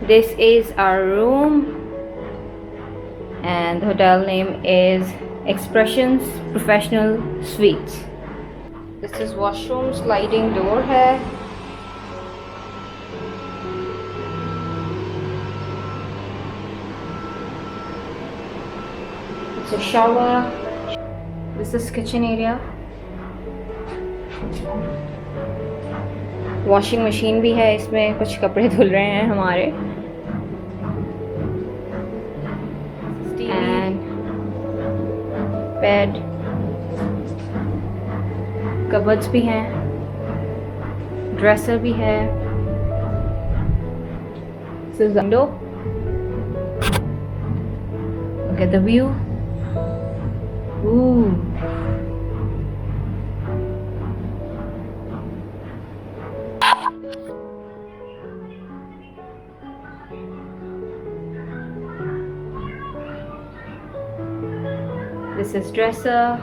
This is our room, and the hotel name is Expressions Professional Suites. This is washroom, sliding door है. It's a shower. This is kitchen area. Washing machine भी है, इसमें कुछ कपड़े धुल रहे हैं हमारे. एंड बेड, कबर्ड्स भी हैं, ड्रेसर भी है. This is window. Look at the view. This is dresser.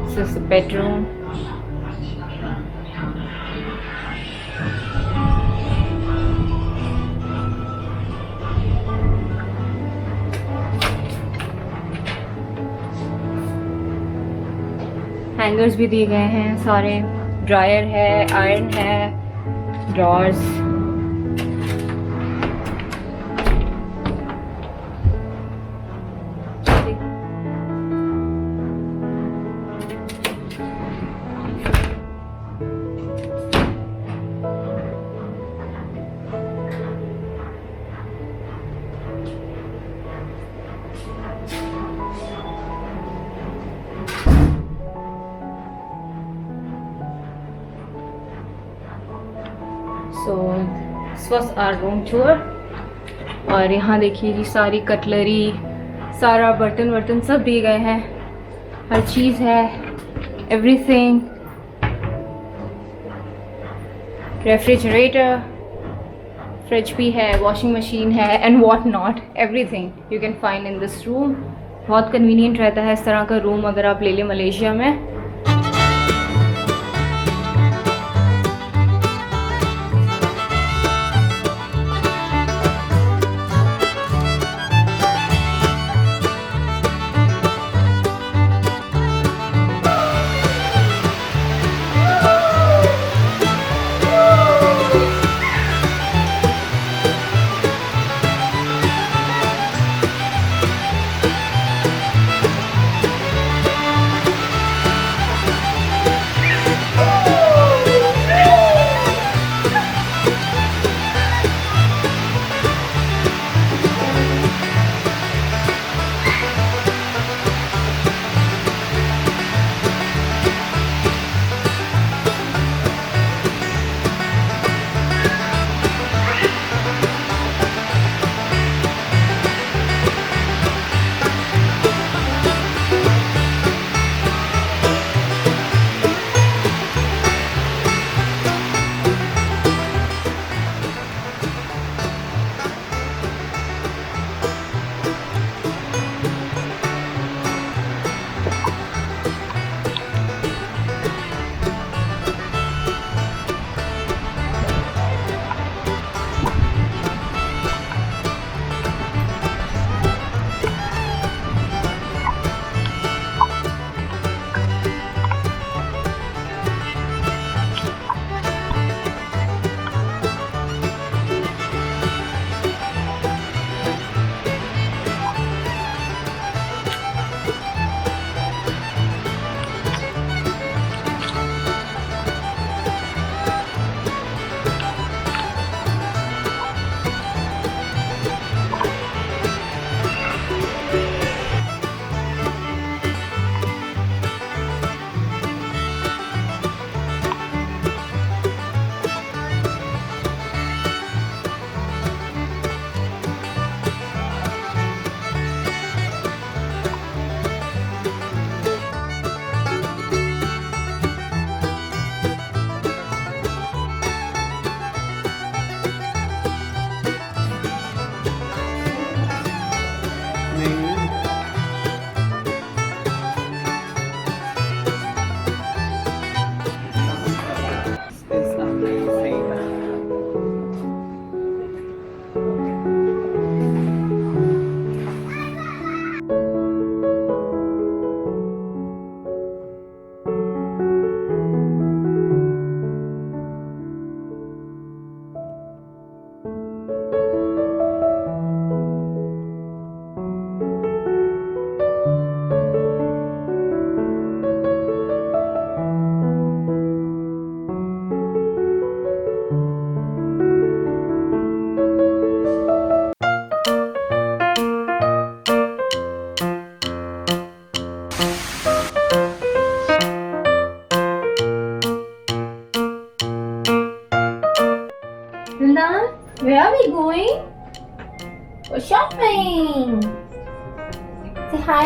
This is the bedroom. Hangers भी दिए गए हैं सारे. ड्रायर है, आयरन है, drawers. So this was our room tour. और यहाँ देखिए जी सारी कटलरी, सारा बर्तन सब दिए गए हैं. हर चीज़ है, एवरीथिंग. रेफ्रिजरेटर, फ्रिज भी है, वॉशिंग मशीन है, and what not. Everything you can find in this room. बहुत कन्वीनियंट रहता है इस तरह का रूम अगर आप ले लें मलेशिया में. we going? We're shopping. Say hi.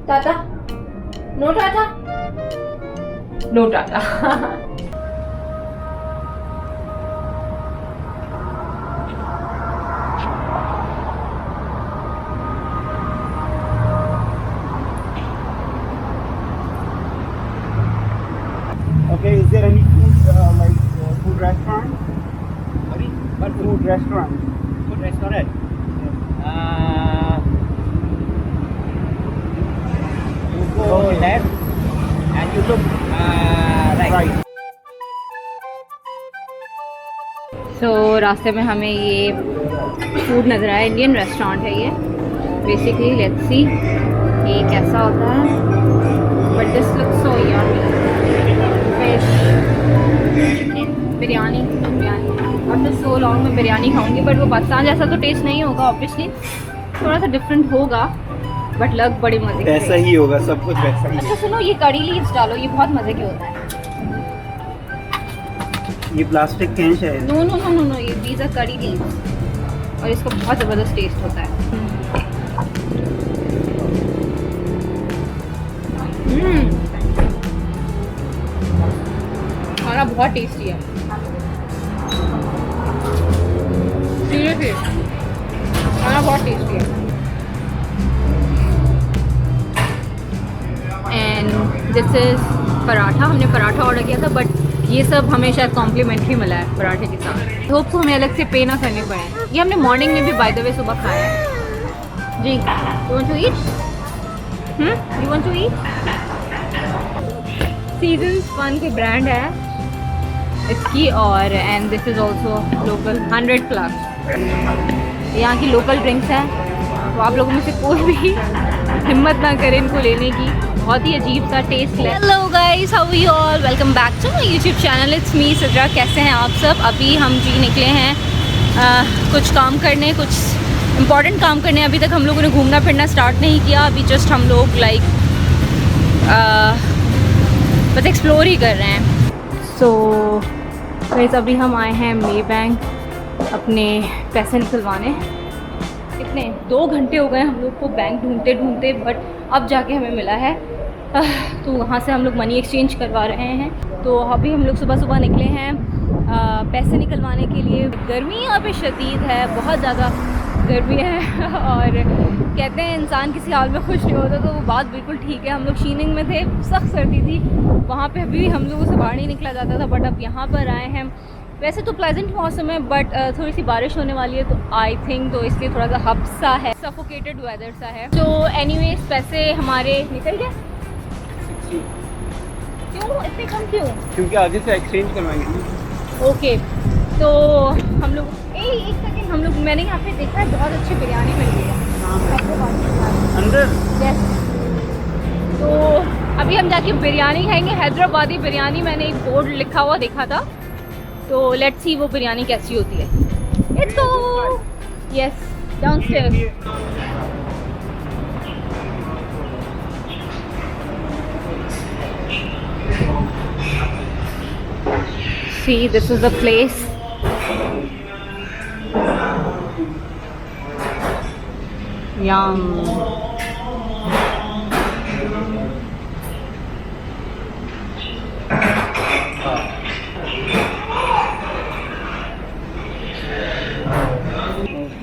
Tata. No Tata. No Tata. Okay, is there any food food restaurant? Sorry? What food restaurant? Food restaurant. You go left and you look right. So रास्ते में हमें ये food नज़र आया, Indian restaurant है ये basically. Let's see ये कैसा होता है, but this looks so yummy. Fish, chicken, biryani. After so long मैं बिरयानी खाऊंगी, बट वो पाकिस्तान जैसा तो टेस्ट नहीं होगा ऑब्वियसली, थोड़ा सा डिफरेंट होगा, बट लग बड़ी मज़े की। ऐसा ही होगा, सब कुछ वैसा ही अच्छा सुनो, ये कड़ी लीव्स डालो, ये बहुत मज़े के होता है। ये प्लास्टिक कैंच है। No no no no no, ये दीज आर कड़ी लीव्स और इसका बहुत ज़बरदस्त टेस्ट होता है। खाना बहुत टेस्टी है सीरियसली, खाना बहुत टेस्टी है। एंड दिस इज पराठा, हमने पराठा ऑर्डर किया था, बट ये सब हमें शायद कॉम्प्लीमेंट्री मिला है पराठे के साथ। होप को हमें अलग से पे ना करने पड़े। ये हमने मॉर्निंग में भी बाय द वे सुबह खाया है जी। You want to eat? You want to eat? Seasons fun के ब्रांड है इसकी, और and this is also local 100+। यहाँ की लोकल ड्रिंक्स हैं, तो आप लोगों में से कोई भी हिम्मत ना करे इनको लेने की, बहुत ही अजीब सा टेस्ट है। Hello guys, how are you all, welcome back to my YouTube channel, it's me Sidra. कैसे हैं आप सब? अभी हम जी निकले हैं कुछ काम करने, कुछ इम्पॉर्टेंट काम करने। अभी तक हम लोगों ने घूमना फिरना स्टार्ट नहीं किया, अभी जस्ट हम लोग लाइक बस एक्सप्लोर ही कर रहे हैं। सो गाइस अभी हम आए हैं मे बैंक अपने पैसे निकलवाने। कितने 2 घंटे हो गए हम लोग को बैंक ढूंढते ढूंढते, बट अब जाके हमें मिला है। तो वहाँ से हम लोग मनी एक्सचेंज करवा रहे हैं। तो अभी हम लोग सुबह सुबह निकले हैं पैसे निकलवाने के लिए। गर्मी यहाँ पे शदीद है, बहुत ज़्यादा गर्मी है और कहते हैं इंसान किसी हाल में खुश नहीं होता, तो वो बात बिल्कुल ठीक है। हम लोग शीनिंग में थे, सख्त सर्दी थी, वहाँ पे अभी हम लोगों से बाहर नहीं निकला जाता था, बट अब यहाँ पर आए हैं। वैसे तो प्लेजेंट मौसम है, बट थोड़ी सी बारिश होने वाली है, तो आई थिंक तो इसलिए थोड़ा सा हब सा है, सफोकेटेड वेदर सा है। तो एनीवेज पैसे हमारे निकल गए। क्यों इतने कम क्यों? क्योंकि आगे से एक्सचेंज करवाएंगे। ओके, तो हम लोग एक सेकेंड, हम लोग मैंने यहाँ पे देखा है बहुत अच्छी बिरयानी मिल रही है अंदर। यस, तो अभी हम जाके बिरयानी खाएंगे, हैदराबादी बिरयानी। मैंने एक बोर्ड लिखा हुआ देखा था, तो लेट्स सी वो बिरयानी कैसी होती है। Let's go. Yes, downstairs. See, this is the place. Yum.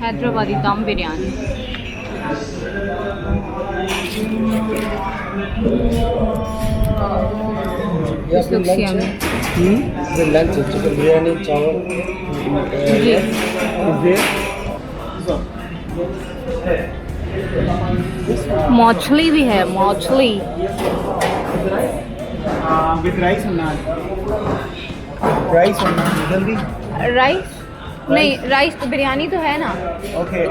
Hyderabadi dum biryani. This looks yummy. Lunch chicken biryani, चावल। मछली भी है, मछली विद राइस और नान। राइस और नान जल्दी। राइस नहीं, राइस तो बिरयानी तो है ना। Okay.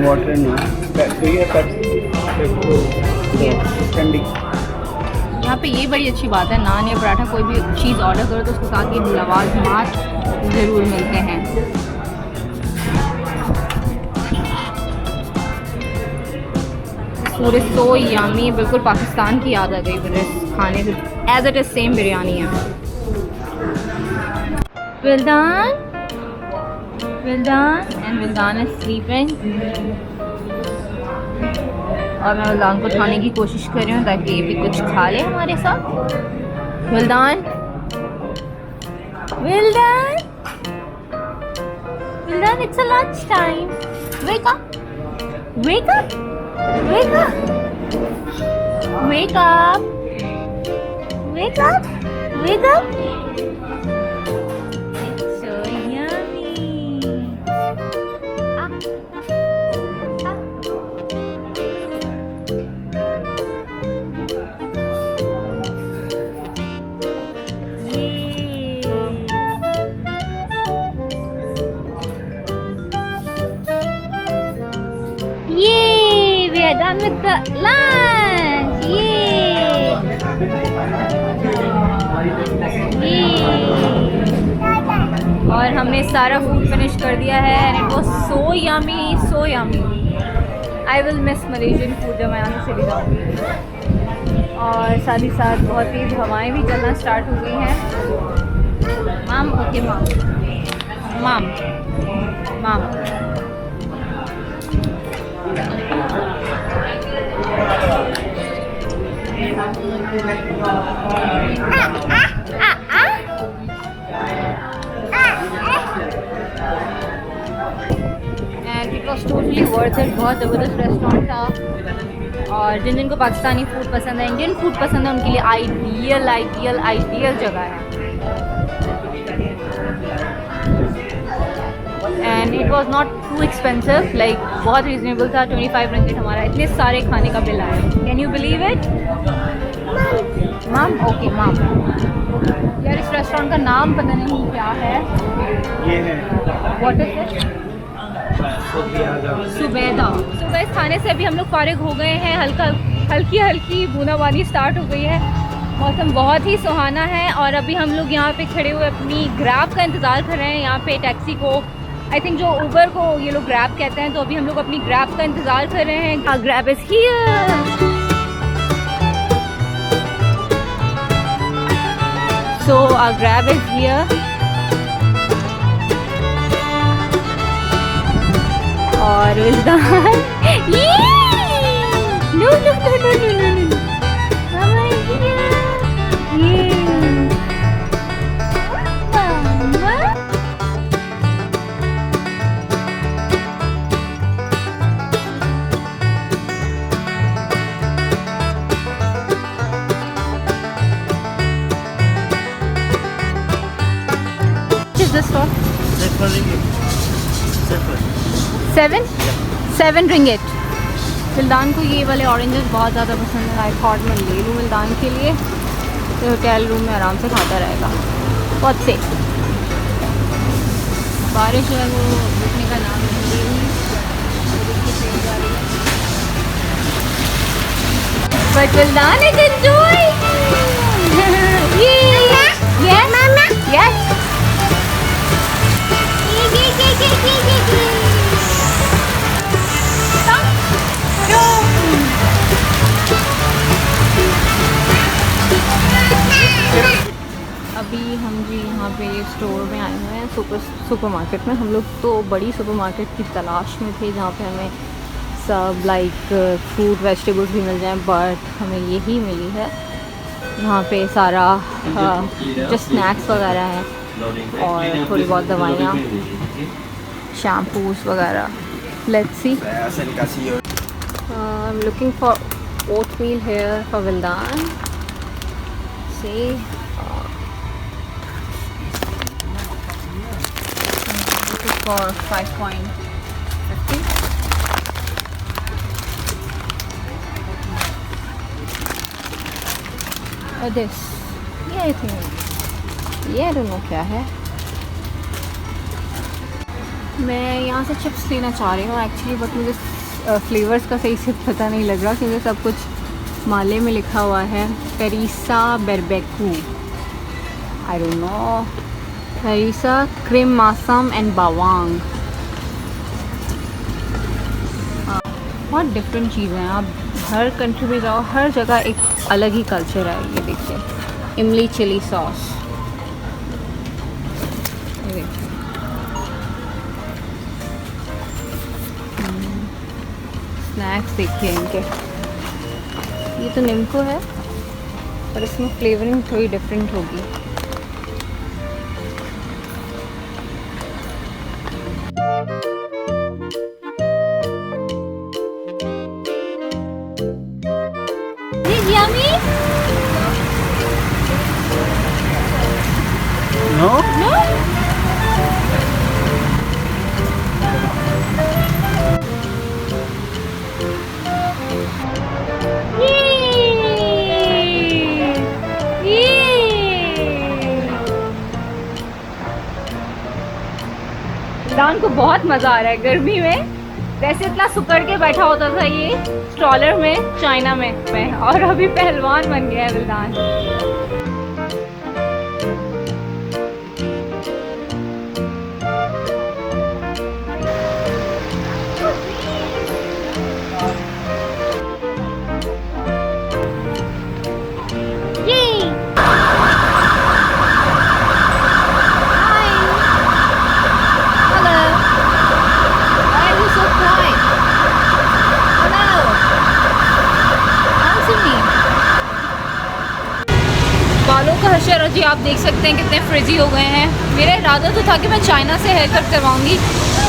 water no. Do you have Pepsi? Yes. Candy. यहाँ पे ये बड़ी अच्छी बात है, नान या पराठा कोई भी चीज़ ऑर्डर करो तो उसके साथ ये लवाजमात ज़रूर मिलते हैं। पूरे सो यम्मी, बिल्कुल पाकिस्तान की याद आ गई मुझे इस खाने से। As it is same biryani है। Wildan and Wildan is sleeping और मैं विल्दान को उठाने की कोशिश कर रही हूँ ताकि ये भी कुछ खा ले हमारे साथ। विल्दान it's a lunch time, wake up It's so yummy. Yay! We are done with the lunch. Yay! और हमने सारा फूड फिनिश कर दिया है and it was so yummy. I will miss Malaysian food जब मैं यहाँ से चली जाऊँगी। और साथ ही साथ बहुत तेज़ हवाएं भी चलना स्टार्ट हो गई हैं। माम ओके माम and it was totally worth it. बहुत ज़बरदस्त रेस्टोरेंट था और जिन को पाकिस्तानी फूड पसंद है, इंडियन फूड पसंद है, उनके लिए आइडियल जगह है। And it was not too expensive, like बहुत रीजनेबल था। 25 रिंगिट हमारा इतने सारे खाने का बिल आया। Can you believe it? माम ओके माम। यार इस रेस्टोरेंट का नाम पता नहीं क्या है। ये है व्हाट इज इट? सुबेदा। सुबह इस खाने से अभी हम लोग फारिग हो गए हैं। हल्की बूंदाबांदी स्टार्ट हो गई है। मौसम बहुत ही सुहाना है और अभी हम लोग यहाँ पे खड़े हुए अपनी ग्रैब का इंतज़ार कर रहे हैं। यहाँ पे टैक्सी को, आई थिंक जो उबर को ये लोग ग्रैब कहते हैं, तो अभी हम लोग अपनी ग्रैब का इंतज़ार कर रहे हैं। Grab is here. So our grab is here. और विल्दान no. Mama is here. Mama. This for 7 ringgit. विल्दान को ये वाले ऑरेंजेस बहुत ज़्यादा पसंद है। आई थॉट मैं ले लूँ विल्दान के लिए, तो होटल रूम में आराम से खाता रहेगा। बहुत से बारिश है वो रुकने का नाम नहीं ले रही, बट विल्दान इज एंजॉयिंग। यस अभी हम जी यहाँ पे स्टोर में आए हुए हैं, सुपरमार्केट में। हम लोग तो बड़ी सुपरमार्केट की तलाश में थे जहाँ पे हमें सब लाइक फ्रूट वेजिटेबल्स भी मिल जाएं, बट हमें यही मिली है। यहाँ पे सारा जो स्नैक्स वगैरह हैं और थोड़ी बहुत दवाइयाँ, शैम्पूस वगैरह। Let's see. I am looking for oatmeal here for Vildan. See, this is for 5.50. Or this, yeah, I think, I don't know क्या है। मैं यहाँ से चिप्स लेना चाह रही हूँ एक्चुअली, बट मुझे फ्लेवर्स का सही से पता नहीं लग रहा क्योंकि सब कुछ माले में लिखा हुआ है पेरिसा बेरबेकू, आई डोंट नो, पेरिसा क्रीम मासम एंड बावांग। बहुत डिफरेंट चीज़ें हैं, आप हर कंट्री में जाओ हर जगह एक अलग ही कल्चर है। ये देखिए इमली चिली सॉस, ये देखिए स्नैक्स देखिए इनके, ये तो निम्को है पर इसमें फ्लेवरिंग थोड़ी डिफरेंट होगी। No? दान को बहुत मज़ा आ रहा है गर्मी में। वैसे इतना सुकड़ के बैठा होता था ये स्ट्रॉलर में चाइना में और अभी पहलवान बन गया है विल्दान। बालों का हशर जी आप देख सकते हैं कितने फ्रिजी हो गए हैं। मेरा इरादा तो था कि मैं चाइना से हेयर कट करवाऊंगी,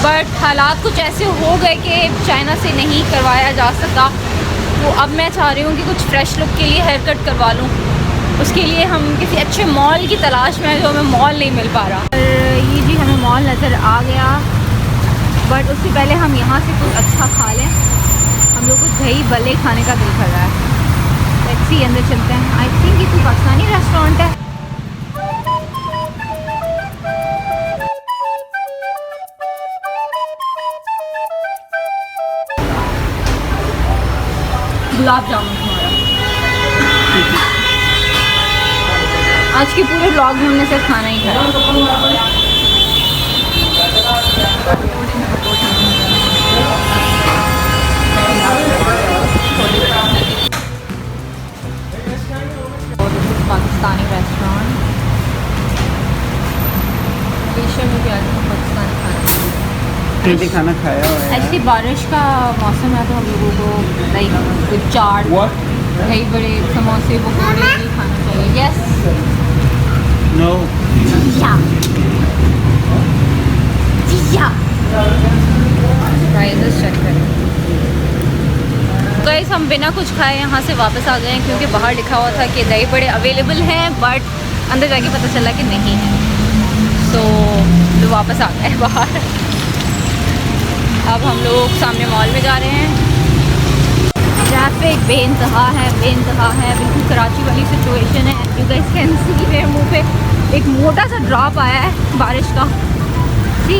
बट हालात कुछ ऐसे हो गए कि चाइना से नहीं करवाया जा सका। तो अब मैं चाह रही हूँ कि कुछ फ्रेश लुक के लिए हेयर कट करवा लूँ। उसके लिए हम किसी अच्छे मॉल की तलाश में हैं, जो हमें मॉल नहीं मिल पा रहा। और ये जी हमें मॉल नज़र आ गया, बट उससे पहले हम यहाँ से कुछ अच्छा खा लें। हम लोग को दही बल्ले खाने का दिल कर रहा है। लेट्स सी, अंदर चलते हैं। आई थिंक ये कोई पाकिस्तानी रेस्टोरेंट है। गुलाब जामुन हमारा आज के पूरे व्लॉग में हमने सिर्फ खाना ही खाया। पाकिस्तानी रेस्टोरेंट एशिया में भी आज पाकिस्तानी खाना खाना खाया हुआ है। ऐसी बारिश का मौसम है तो हम लोगों को लाइक कुछ चाट, दही बड़े, समोसे, पकौड़े भी खाना चाहिए। यस नो प्राइसेस चेक करें। गाइस हम बिना कुछ खाए यहाँ से वापस आ गए हैं, क्योंकि बाहर लिखा हुआ था कि दही बड़े अवेलेबल हैं, बट अंदर जाके पता चला कि नहीं है। तो वापस आ गए बाहर। अब हम लोग सामने मॉल में जा रहे हैं। ट्रैफिक बेइंतहा है, बिल्कुल कराची वाली सिचुएशन है। यू गाइस कैन सी मेरे मुंह पे एक मोटा सा ड्रॉप आया है बारिश का। जी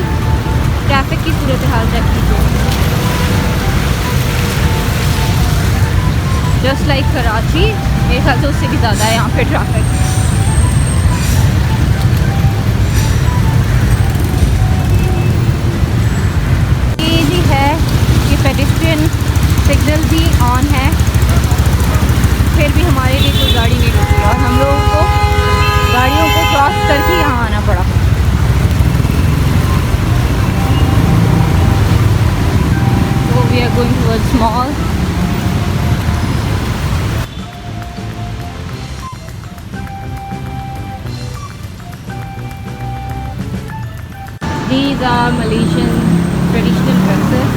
ट्रैफिक की सूरत हाल चेक कीजिए। जस्ट लाइक कराची, मेरे ख्याल से उससे भी ज़्यादा है यहाँ पे ट्रैफिक। ये जी है, ये पेडेस्ट्रियन सिग्नल भी ऑन है, फिर भी हमारे लिए कोई गाड़ी नहीं रुकी और हम लोगों को गाड़ियों को क्रॉस करके यहाँ आना पड़ा। तो we are going towards mall. These are Malaysian traditional dresses.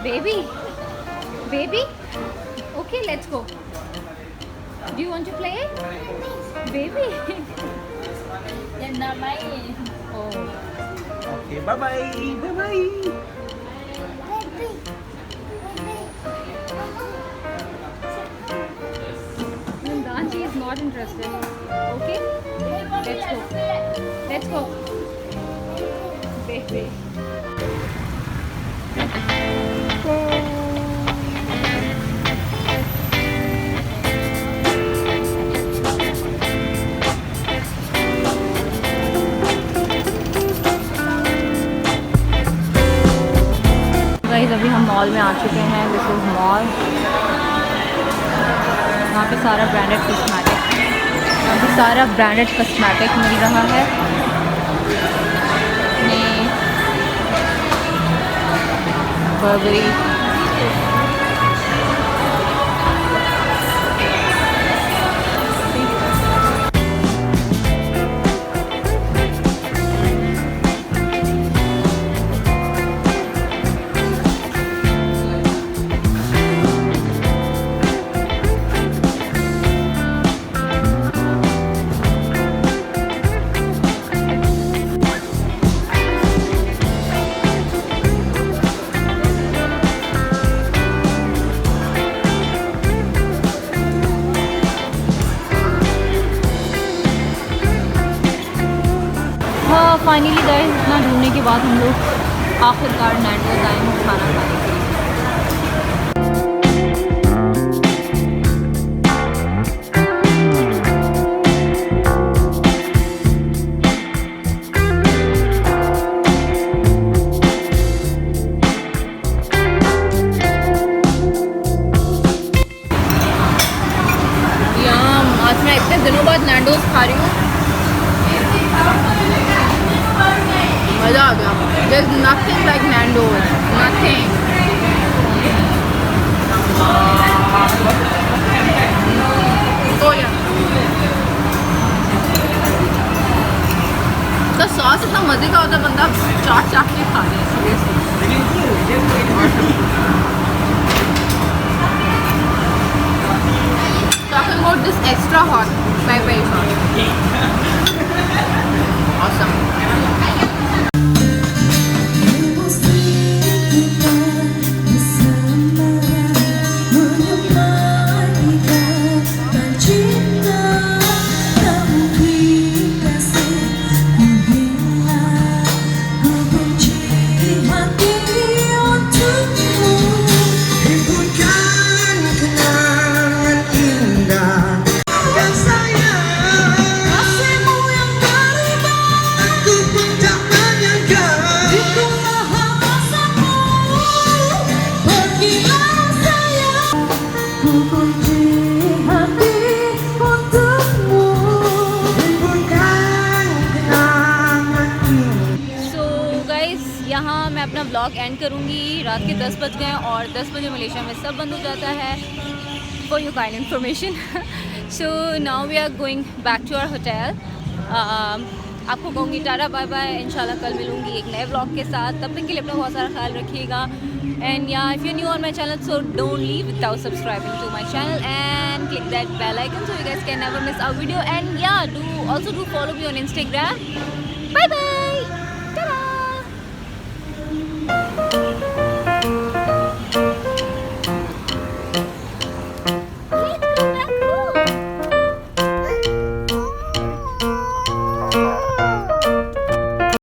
Baby? Baby? Okay, let's go. Do you want to play? Baby? Oh. Okay, bye-bye. Bye-bye. Nandanji is not interested. Okay? Let's go. Let's go. Baby. Guys अभी हम mall में आ चुके हैं. This is mall. यहाँ पे सारा branded cosmetic मिल रहा है. बर्बरी फाइनली गाइस इतना ढूंढने के बाद हम लोग आखिरकार नैंडोज़ आए हैं खाना खाने के लिए. आज मैं इतने दिनों बाद नैंडोज़ खा रही हूँ. मज़ा आ गया. There's nothing like Nando's. Nothing. Oh yeah. तो सॉस इतना मज़े का होता है, बंदा चाट चाट के खा रहे हैं. Talking about this extra hot, very hot. Awesome. यहाँ मैं अपना ब्लॉग एंड करूँगी. रात के 10 बज गए हैं और 10 बजे मलेशिया में सब बंद हो जाता है. For your kind information. So now we are going back to our hotel. आपको कहूँगी टाटा बाय बाय. इंशाल्लाह कल मिलूँगी एक नए ब्लॉग के साथ. तब तक के लिए अपना बहुत सारा ख्याल रखिएगा. एंड या if you new on my channel so don't leave without subscribing to my channel and click that bell icon so you guys can never miss our video. And yeah, do also do follow me on Instagram. Bye bye.